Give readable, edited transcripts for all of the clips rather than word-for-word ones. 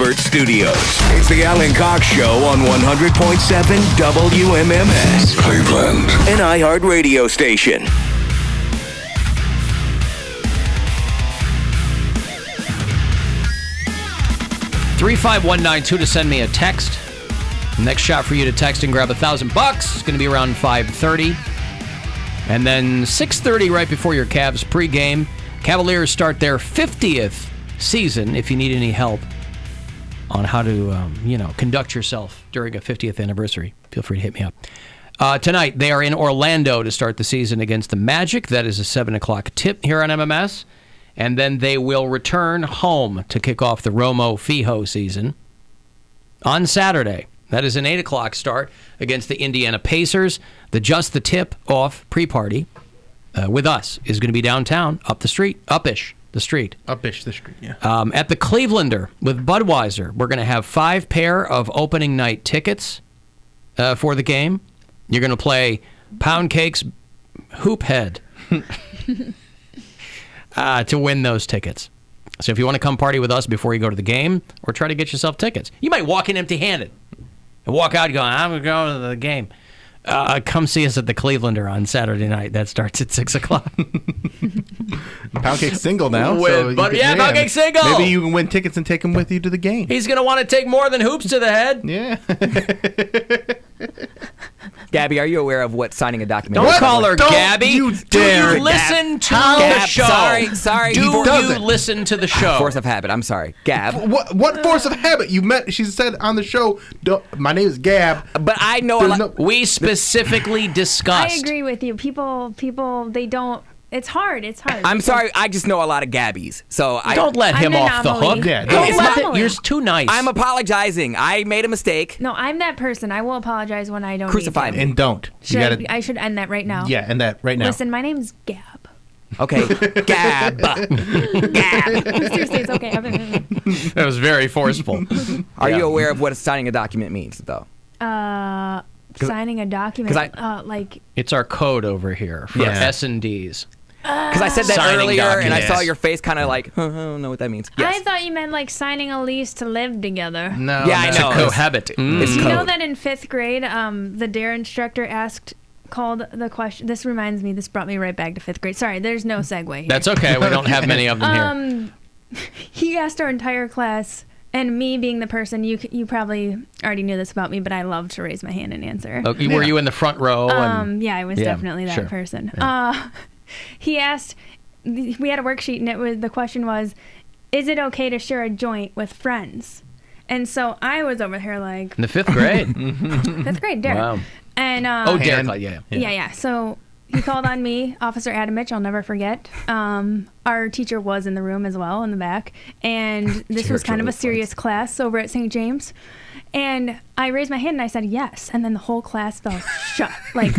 Buzzard Studios. It's the Alan Cox Show on 100.7 WMMS Cleveland, an iHeart radio station. 35192 to send me a text. Next shot for you to text and grab $1,000. It's going to be around 5:30. And then 6:30 right before your Cavs pregame. Cavaliers start their 50th season. If you need any help on how to, conduct yourself during a 50th anniversary, feel free to hit me up. Tonight, they are in Orlando to start the season against the Magic. That is a 7 o'clock tip here on MMS. And then they will return home to kick off the Romo Fijo season on Saturday. That is an 8 o'clock start against the Indiana Pacers. The Just the Tip off pre-party with us is going to be downtown, up the street, Uppish the street, yeah. At the Clevelander with Budweiser, we're going to have 5 pair of opening night tickets for the game. You're going to play Poundcake's Hoop Head to win those tickets. So if you want to come party with us before you go to the game, or try to get yourself tickets, you might walk in empty-handed and walk out going, I'm going to go to the game. Come see us at the Clevelander on Saturday night. That starts at 6 o'clock. Poundcake's single now. Poundcake's single. Maybe you can win tickets and take him with you to the game. He's going to want to take more than hoops to the head. Yeah. Gabby, are you aware of what signing a document Don't is? call her Don't Gabby. you Do dare, you listen to Gab, the show? sorry. Do you listen to the show? Force of habit. I'm sorry. Gab. What force of habit? You met? She said on the show, my name is Gab. But I know a lot. We specifically discussed. I agree with you. People, they don't. It's hard. I'm sorry. I just know a lot of Gabbies. So Don't let him I'm off the anomaly. hook. Yeah, Don't it's let anomaly. You're too nice. I'm apologizing. I made a mistake. No, I'm that person. I will apologize when I don't. Crucify need me. to. And don't. I should end that right now. Yeah, end that right now. Listen, my name's Gab. Okay. Gab. Gab. Seriously, it's okay. That was very forceful. Are you aware of what signing a document means, though? Signing a document. 'Cause It's our code over here for S&Ds. Because I said that Signing earlier, and I documents. saw your face kind of like, I don't know what that means. Yes. I thought you meant like signing a lease to live together. No. Yeah, I know. Cohabit. It's You know code. that in 5th grade, the DARE instructor called the question. This reminds me. This brought me right back to 5th grade. Sorry, there's no segue here. That's okay. We don't have many of them here. He asked our entire class, and me being the person, you probably already knew this about me, but I love to raise my hand and answer. Okay, were you in the front row? Yeah, I was definitely that person. Yeah. He asked. We had a worksheet, and the question was, is it okay to share a joint with friends? And so I was over here like... In the 5th grade? 5th grade, Derek. Wow. And, Derek, yeah. So he called on me, Officer Adamich, I'll never forget. Our teacher was in the room as well, in the back. And this was kind of a serious class over at St. James. And I raised my hand and I said yes. And then the whole class fell shut, like,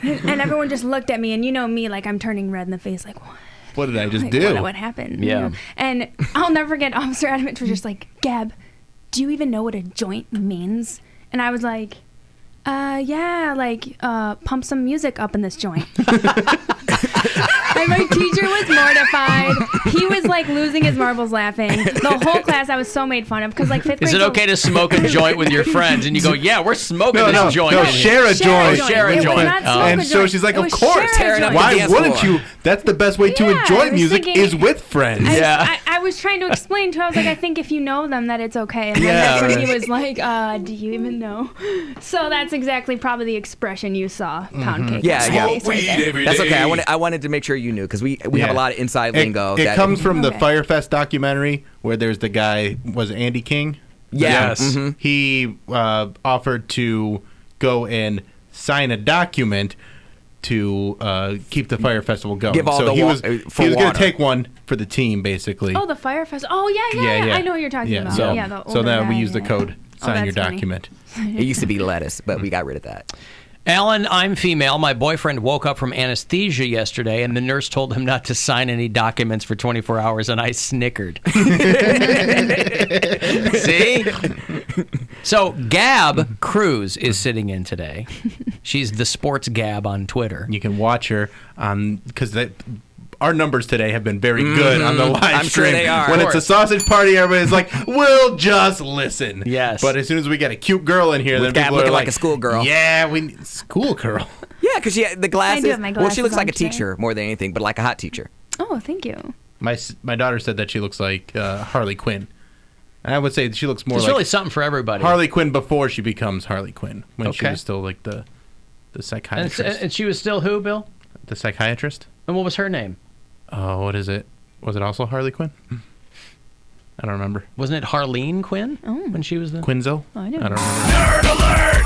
and everyone just looked at me. And you know me, like, I'm turning red in the face, like, What did I just like, do? What happened? Yeah. You know? And I'll never forget, Officer Adamich was just like, Gab, do you even know what a joint means? And I was like, yeah, like, pump some music up in this joint. And my teacher was mortified. He was like losing his marbles laughing. The whole class I was so made fun of because like 5th grade. Is it okay to smoke a joint with your friends? And you go, yeah, we're smoking this joint. No, share a joint. Share a It was joint. not smoke And a so joint. she's like, It of was course. share a joint. Why Why dance wouldn't floor. you? That's the best way to Yeah, enjoy I was music thinking- is with friends. I was trying to explain to him. I was like, I think if you know them, that it's okay. And then that's when he was like, do you even know? So that's exactly probably the expression you saw, Poundcake. Yeah. Smoke weed every That's day. okay. I wanted to make sure you knew because we have a lot of inside lingo. It comes from the Okay. Firefest documentary where there's the guy, was it Andy King? Yeah. Yes. Mhm. He offered to go and sign a document to keep the Fire Festival going. Give all so the he was for going water. to take one for the team, basically. Oh, the Fire Fest. Oh, yeah. I know what you're talking about. So, Yeah, the so older then we guy, use the yeah. code, sign your that's funny. document. It used to be lettuce, but we got rid of that. Alan, I'm female. My boyfriend woke up from anesthesia yesterday, and the nurse told him not to sign any documents for 24 hours, and I snickered. See? So Gab Cruz is sitting in today. She's the Sports Gab on Twitter. You can watch her because our numbers today have been very good on the live I'm stream. sure they are. When Of it's a course. sausage party, everybody's like, we'll just listen. Yes. But as soon as we get a cute girl in here, then Gab people are looking like like a schoolgirl. Yeah, we need schoolgirl. Yeah, because she had the glasses. have my Well, she looks glasses like on a today. teacher more than anything, but like a hot teacher. Oh, thank you. My daughter said that she looks like Harley Quinn. I would say she looks more There's like really something for everybody. Harley Quinn before she becomes Harley Quinn, when she Okay. was still like the and, psychiatrist. and she was still who, Bill? The psychiatrist? And what was her name? Oh, what is it? Was it also Harley Quinn? I don't remember. Wasn't it Harleen Quinn when she was the Quinzel? Oh, I know. I don't remember.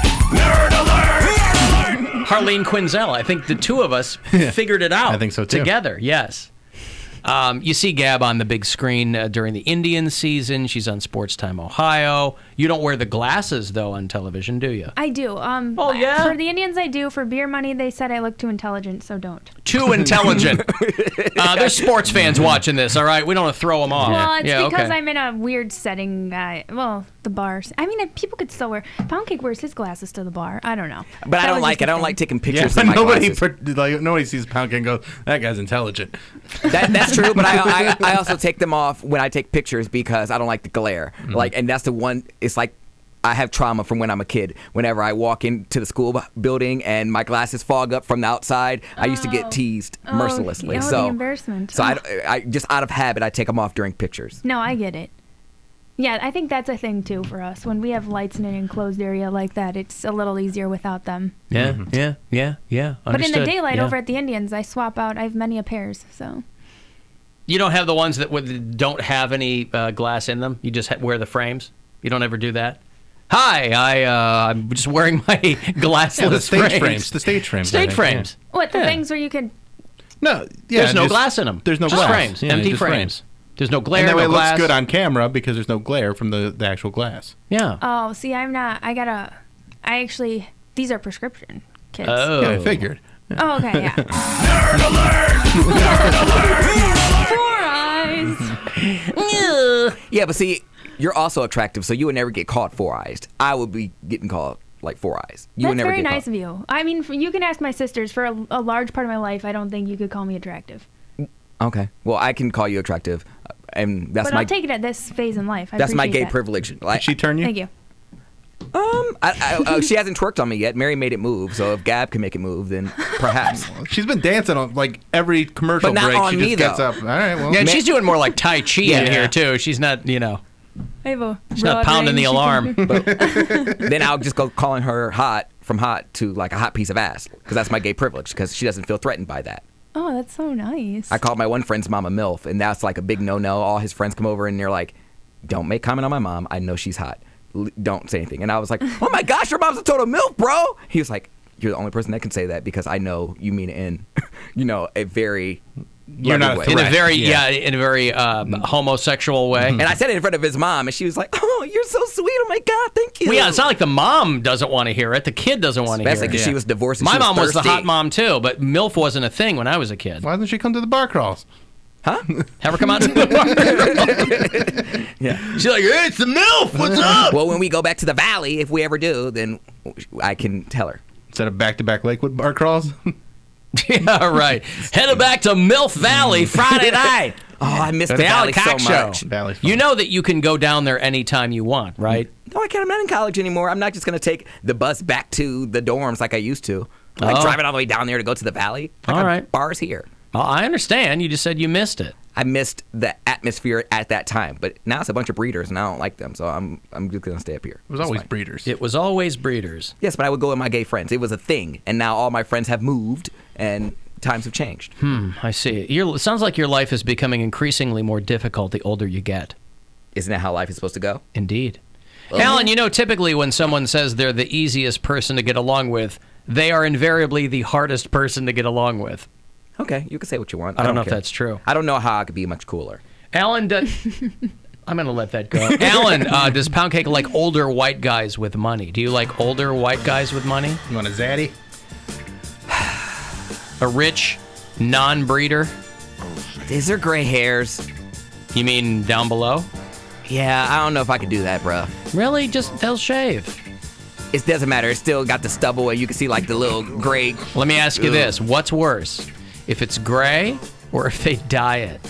Harleen Quinzel? I think the two of us figured it out. I think so, too. Together, yes. You see Gab on the big screen during the Indian season. She's on Sports Time Ohio. You don't wear the glasses, though, on television, do you? I do. Oh, yeah? For the Indians, I do. For beer money, they said I look too intelligent, so don't. Too intelligent. There's sports fans watching this, all right? We don't want to throw them off. Well, it's because okay. I'm in a weird setting. The bars. I mean, people could still wear. Poundcake wears his glasses to the bar. I don't know. But I That don't was like just it. a I don't thing. like taking Yeah, pictures but of my glasses. nobody sees Poundcake and goes, that guy's intelligent. That's true, but I also take them off when I take pictures because I don't like the glare. Like, and that's the one. It's like I have trauma from when I'm a kid. Whenever I walk into the school building and my glasses fog up from the outside, I used to get teased mercilessly. Oh, So the embarrassment. So Oh. I just out of habit, I take them off during pictures. No, I get it. Yeah, I think that's a thing too for us. When we have lights in an enclosed area like that, it's a little easier without them. Yeah. But in Understood. the daylight Yeah. over at the Indians, I swap out. I have many a pairs. So You don't have the ones that don't have any glass in them? You just wear the frames? You don't ever do that? Hi, I'm just wearing my glassless the stage frames. frames. The stage frames. I Stage think, frames. what the Yeah. things where you could? No, yeah, There's no just- glass in them. There's no just glass. frames. Yeah, Empty just frames. There's no glare, And that way no it glass. looks good on camera because there's no glare from the actual glass. Yeah. Oh, see, I'm not. I actually. These are prescription kits. Oh. Yeah, I figured. Oh, okay, yeah. Four eyes. Yeah, but see, you're also attractive, so you would never get caught four-eyed. I would be getting caught like four eyes. You would That's never very get nice caught. of you. I mean, you can ask my sisters. For a large part of my life, I don't think you could call me attractive. Okay, well, I can call you attractive, and that's But my I'll take it at this phase in life. I that's my appreciate gay that. privilege. Like, Did she turn you? Thank you. she hasn't twerked on me yet. Mary made it move, so if Gab can make it move, then perhaps. She's been dancing on like every commercial But not break. on She me, just gets though. up. All right, well. Yeah, and she's doing more like Tai Chi in Yeah. here, too. She's not, I have a she's not pounding the alarm. Then I'll just go calling her hot from hot to like a hot piece of ass because that's my gay privilege because she doesn't feel threatened by that. Oh, that's so nice. I called my one friend's mom a MILF, and that's like a big no-no. All his friends come over and they're like, "Don't make comment on my mom. I know she's hot. Don't say anything." And I was like, "Oh my gosh, your mom's a total MILF, bro." He was like, "You're the only person that can say that because I know you mean it in, a very You're not a loving way." In a threat. very, Yeah. in a very homosexual way. And I said it in front of his mom, and she was like, "Oh, you're so sweet. Oh my God, thank you." Well, yeah, it's not like the mom doesn't want to hear it. The kid doesn't want to hear Especially it. because she was divorced. And My she mom was the thirsty. hot mom, too, but MILF wasn't a thing when I was a kid. Why doesn't she come to the bar crawls? Huh? Have her come out to the bar. Yeah. She's like, hey, it's the MILF. What's up? Well, when we go back to the valley, if we ever do, then I can tell her. Instead of back-to-back Lakewood bar crawls? Yeah, right. Headed back to MILF Valley Friday night. Oh, I miss the The Alan valley so Cox Show. much. Valley's fun. You know that you can go down there anytime you want, right? No, I can't. I'm not in college anymore. I'm not just going to take the bus back to the dorms like I used to. Like Oh. driving all the way down there to go to the valley. I All got right. bars here. Oh, I understand. You just said you missed it. I missed the atmosphere at that time, but now it's a bunch of breeders, and I don't like them, so I'm just going to stay up here. It was always breeders. It was always breeders. Yes, but I would go with my gay friends. It was a thing, and now all my friends have moved, and times have changed. I see. It sounds like your life is becoming increasingly more difficult the older you get. Isn't that how life is supposed to go? Indeed. Alan, typically when someone says they're the easiest person to get along with, they are invariably the hardest person to get along with. Okay, you can say what you want. I don't know if care. that's true. I don't know how I could be much cooler. Alan, I'm going to let that go. Alan, does Poundcake like older white guys with money? Do you like older white guys with money? You want a zaddy? A rich non-breeder? Is there gray hairs? You mean down below? Yeah, I don't know if I could do that, bro. Really? Just they'll shave. It doesn't matter. It's still got the stubble, and you can see like the little gray. Let me ask you this. What's worse? If it's gray or if they diet.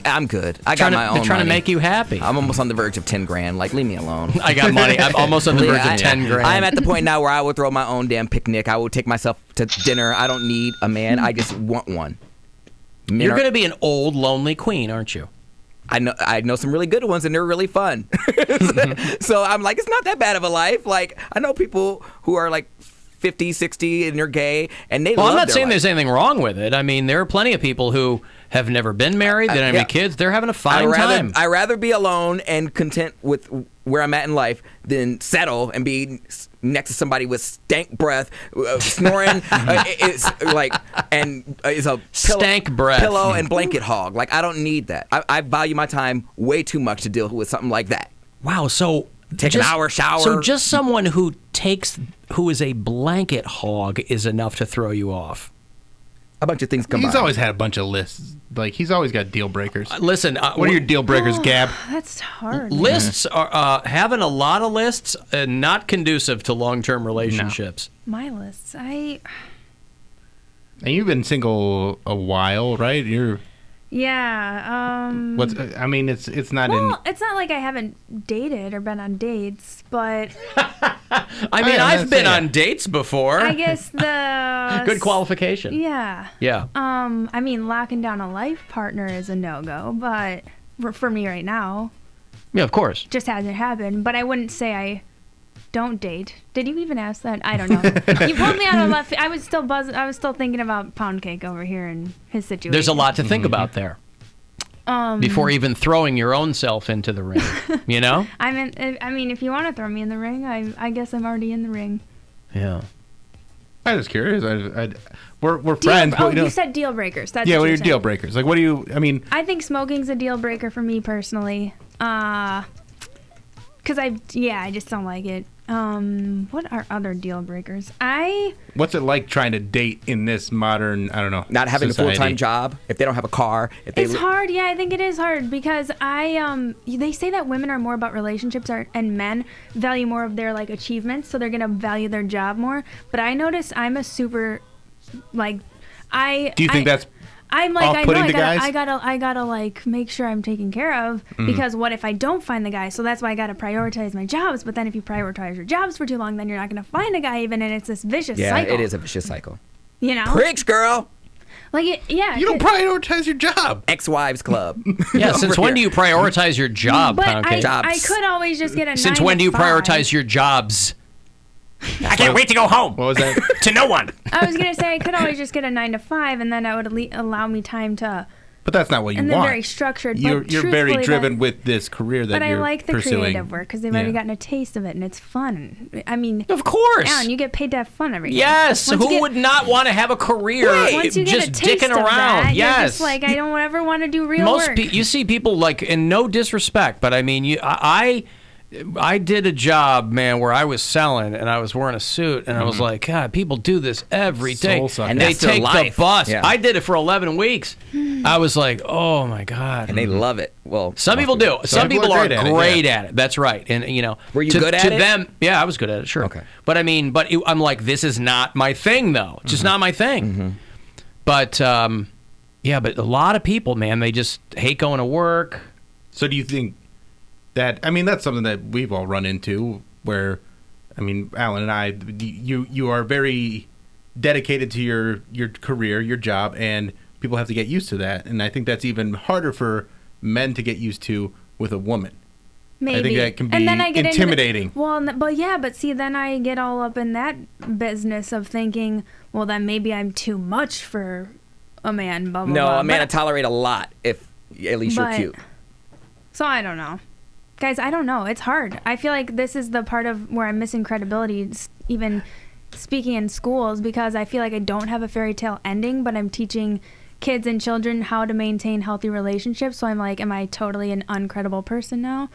I'm good. I got my own They're trying to money. make you happy. I'm almost on the verge of 10 grand. Like, leave me alone. I got money. I'm almost on the verge of 10 grand. I am at the point now where I will throw my own damn picnic. I will take myself to dinner. I don't need a man. I just want one. You're going to be an old, lonely queen, aren't you? I know some really good ones, and they're really fun. So I'm like, it's not that bad of a life. Like, I know people who are like 50, 60, and they're gay, and they love I'm not their saying life. there's anything wrong with it. I mean, there are plenty of people who have never been married, they don't have any kids. They're having a fine time. I'd rather be alone and content with where I'm at in life than settle and be next to somebody with stank breath, snoring. It's like, and is a Stank breath. pillow and blanket hog. Like, I don't need that. I value my time way too much to deal with something like that. Wow, so Take an hour shower. So just someone who is a blanket hog is enough to throw you off. A bunch of things combined. He's always had a bunch of lists. Like, he's always got deal breakers. Listen, What are your deal breakers, Gab? That's hard. lists are having a lot of lists not conducive to long-term relationships. My lists. And you've been single a while, right? Yeah. What's? I mean, it's not Well, it's not like I haven't dated or been on dates, but I mean, I've been on dates before. I guess the Good qualification. Yeah. Yeah. I mean, locking down a life partner is a no-go, but for me right now, Yeah, of course. just hasn't happened. But I wouldn't say I don't date. Did you even ask that? I don't know. You pulled me out of left. I was still buzzing. I was still thinking about Poundcake over here and his situation. There's a lot to think about there. Before even throwing your own self into the ring, you know? I mean, if you want to throw me in the ring, I guess I'm already in the ring. Yeah. I'm just curious. We're friends. But You said deal breakers. That's yeah, what what are you're your deal saying. breakers? Like, what do you? I mean, I think smoking's a deal breaker for me personally. Because I just don't like it. What are other deal breakers? What's it like trying to date in this modern, I don't know, not having society? a full-time job, if they don't have a car, if they It's hard. Yeah, I think it is hard because they say that women are more about relationships and men value more of their like achievements, so they're going to value their job more. But I notice I'm a super like Do you think that's I'm like off-putting to guys? I gotta like make sure I'm taken care of because what if I don't find the guy? So that's why I gotta prioritize my jobs. But then if you prioritize your jobs for too long, then you're not gonna find a guy even, and it's this vicious cycle. it is a vicious cycle. You know, Pricks, girl. like yeah. You don't prioritize your job. Ex-wives club. Yeah, since when do you prioritize your job, But Poundcake? I could always just get a Since 9 when to do you 5. prioritize your jobs? I can't wait to go home. What was that? To no one. I was gonna say I could always just get a 9 to 5, and then that would allow me time to. But that's not what you And they're want. very structured. You're but very truthfully, driven with this career that But you're I like the pursuing. creative work because they've already Yeah. gotten a taste of it, and it's fun. I mean, Of course. Alan, you get paid to have fun every day. Yes. Once you Who get- would not want to have a career Once you just get a taste dicking of around? that, Yes. you're just like, I don't ever want to do real Most work. you see people like, and no disrespect, but I mean, I did a job, man, where I was selling and I was wearing a suit, and I was like, God, people do this every day. Soul sucker. And They that's their take the life. bus. Yeah. I did it for 11 weeks. I was like, oh my God. And they love it. Well, Some people do. Some people are great at it. That's right. And you know, Were you to, good at to it? them, yeah, I was good at it. Sure. Okay. But I mean, I'm like, this is not my thing, though. It's just not my thing. But yeah, but a lot of people, man, they just hate going to work. So do you think that, I mean, that's something that we've all run into where, I mean, Alan and I, you are very dedicated to your career, your job, and people have to get used to that. And I think that's even harder for men to get used to with a woman. Maybe. I think that can be And then I get intimidating. But see, then I get all up in that business of thinking, well, then maybe I'm too much for a man. Blah blah No, blah. a man But- will tolerate a lot if at least you're but- cute. So I don't know. Guys, I don't know. It's hard. I feel like this is the part of where I'm missing credibility, even speaking in schools, because I feel like I don't have a fairy tale ending, but I'm teaching kids and children how to maintain healthy relationships. So I'm like, am I totally an uncredible person now?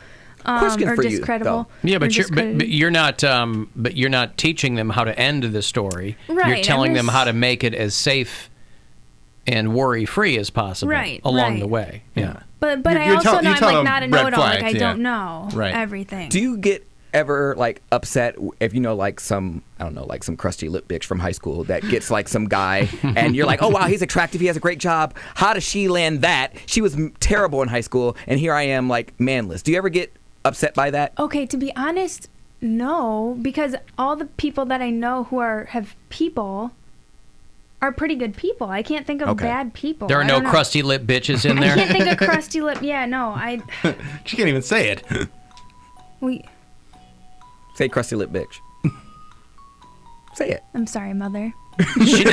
Question or for you, discredible? Yeah, or but discredited? you're not teaching them how to end the story. Right, You're telling I'm them just- how to make it as safe and worry-free as possible along the way. Yeah. But You're I also tell- know you I'm tell like them not a red know-it-all. Like flags, I yeah. don't know Right. everything. Do you get ever like upset if you know like some I don't know like some crusty lip bitch from high school that gets like some guy and you're like, oh wow, he's attractive, he has a great job. How does she land that? She was terrible in high school, and here I am like manless. Do you ever get upset by that? Okay, to be honest, no, because all the people that I know who have people are pretty good people. I can't think of bad people. There are no crusty lip bitches in there. I can't think of crusty lip. Yeah, no, She can't even say it. Say crusty lip bitch. Say it. I'm sorry, mother. You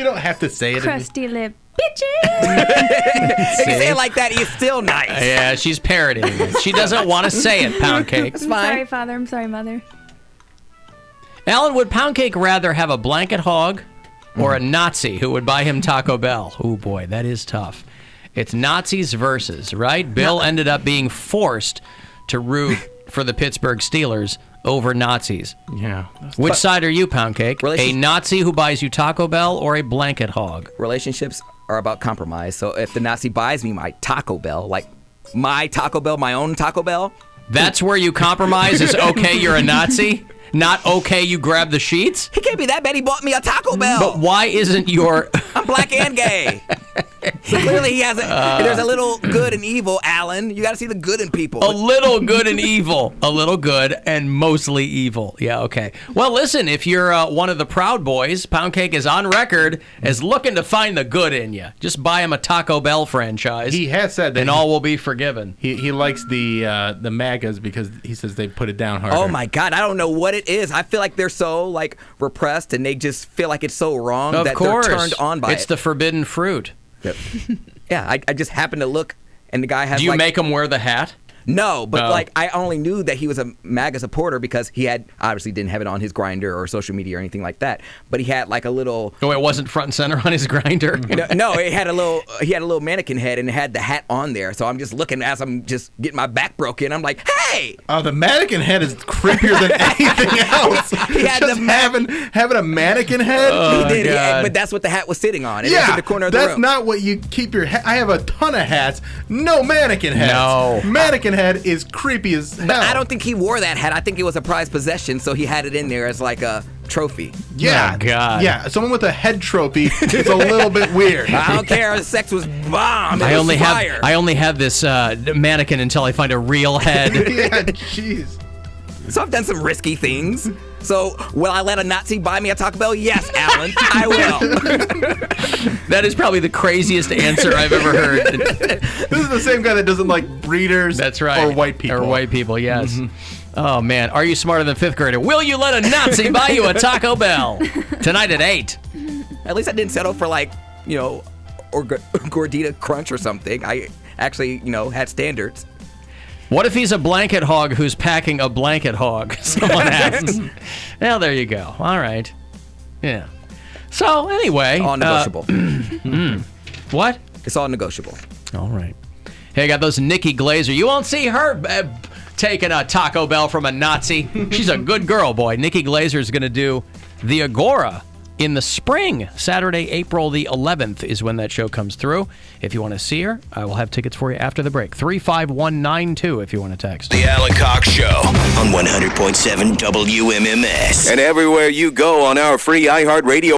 don't have to say it. Crusty lip bitches. If you say it like that, it's still nice. Yeah, she's parroting it. She doesn't want to say it, Poundcake. I'm sorry, father. I'm sorry, mother. Alan, would Poundcake rather have a blanket hog or a Nazi who would buy him Taco Bell? Oh, boy, that is tough. It's Nazis versus, right? Bill ended up being forced to root for the Pittsburgh Steelers over Nazis. Yeah. Which side are you, Poundcake? A Nazi who buys you Taco Bell or a blanket hog? Relationships are about compromise. So if the Nazi buys me my Taco Bell, like my Taco Bell, my own Taco Bell. That's where you compromise is okay, you're a Nazi? Not okay, you grab the sheets? He can't be that bad. He bought me a Taco Bell. But why isn't your... I'm black and gay. So clearly he has there's a little good and evil, Alan. You got to see the good in people. A little good and evil. A little good and mostly evil. Yeah, okay. Well, listen, if you're one of the Proud Boys, Poundcake is on record as looking to find the good in you. Just buy him a Taco Bell franchise. He has said that. And all will be forgiven. He likes the MAGAs because he says they put it down harder. Oh, my God. I don't know what it is. I feel like they're so, like, repressed, and they just feel like it's so wrong that they're turned on by it. It's the forbidden fruit. Yep. Yeah, I just happened to look, and the guy has. Do you make him wear the hat? No, but like I only knew that he was a MAGA supporter because he had obviously didn't have it on his Grindr or social media or anything like that. But he had like a little. Oh, it wasn't front and center on his Grindr. No, it had a little. He had a little mannequin head and it had the hat on there. So I'm just looking as I'm just getting my back broken. I'm like, hey! Oh, the mannequin head is creepier than anything else. He had just having a mannequin head. Oh, he did, but that's what the hat was sitting on. It was in the corner of the that's room. not what you keep your hat. I have a ton of hats. No mannequin heads. No. Mannequin head is creepy as hell. But I don't think he wore that hat. I think it was a prized possession, so he had it in there as like a trophy. Yeah. Oh, God. Yeah, someone with a head trophy is a little bit weird. I don't care. The sex was bomb. I only have this mannequin until I find a real head. Yeah, jeez. So I've done some risky things. So will I let a Nazi buy me a Taco Bell? Yes, Alan, I will. That is probably the craziest answer I've ever heard. This is the same guy that doesn't like breeders. That's right. Or white people. Or white people, yes. Oh, man. Are you smarter than fifth grader? Will you let a Nazi buy you a Taco Bell? Tonight at 8. At least I didn't settle for like, or Gordita Crunch or something. I actually, had standards. What if he's a blanket hog who's packing a blanket hog? Someone asks. Well, there you go. All right. Yeah. So, anyway. All negotiable. What? It's all negotiable. All right. Hey, I got those Nikki Glazer. You won't see her taking a Taco Bell from a Nazi. She's a good girl, boy. Nikki Glazer is going to do the Agora in the spring. Saturday, April the 11th is when that show comes through. If you want to see her, I will have tickets for you after the break. 35192 if you want to text. The Alan Cox Show on 100.7 WMMS. And everywhere you go on our free iHeartRadio